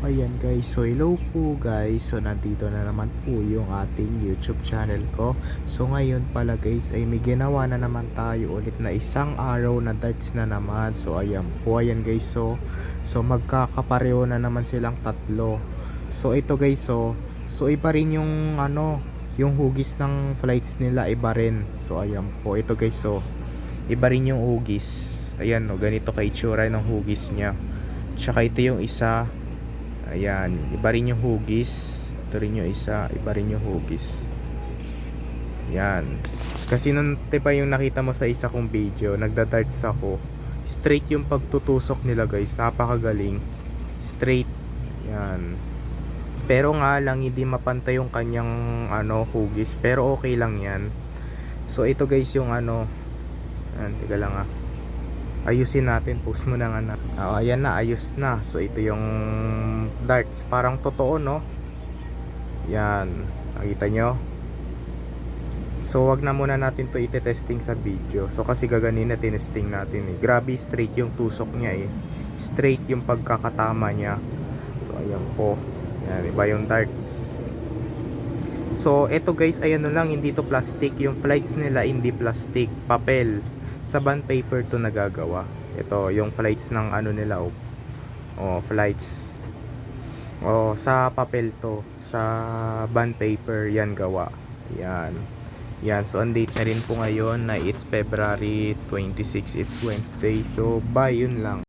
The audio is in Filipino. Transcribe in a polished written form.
Ayan guys, so hello po guys. So nandito na naman po yung ating YouTube channel ko. So ngayon pala guys ay may ginawa na naman tayo ulit na isang araw na darts na naman. So ayan po, ayan guys. So magkakapareho na naman silang tatlo. So ito guys, so iba rin yung yung hugis ng flights nila, iba rin. So ayan po, ito guys, so iba rin yung hugis. Ayan, no, ganito kay itsura ng hugis niya. Tsaka ito yung isa. Ayan, iba rin yung hugis. Ito rin yung isa, iba rin yung hugis. Ayan. Kasi nung diba yung nakita mo sa isa kong video, nagda-darts ako. Straight yung pagtutusok nila guys, napakagaling. Straight. Ayan. Pero nga lang hindi mapantay yung kanyang hugis, pero okay lang yan. So ito guys yung ayan, tiga lang ayusin natin, post mo na nga na. Ayan na, ayos na. So ito yung darts, parang totoo, no? Yan, nakita nyo. So wag na muna natin to ite-testing sa video. So kasi gaganin na tinesting natin grabe straight yung tusok niya straight yung pagkakatama niya. So ayan po, yan, iba yung darts. So eto guys, ayan lang, hindi to plastic. Yung flights nila hindi plastic, papel. Sa bond paper to nagagawa. Ito yung flights ng nila, flights. Sa papel to, sa bond paper yan gawa. Yan. Yan, so ang date na rin po ngayon na it's February 26, it's Wednesday. So bye, yun lang.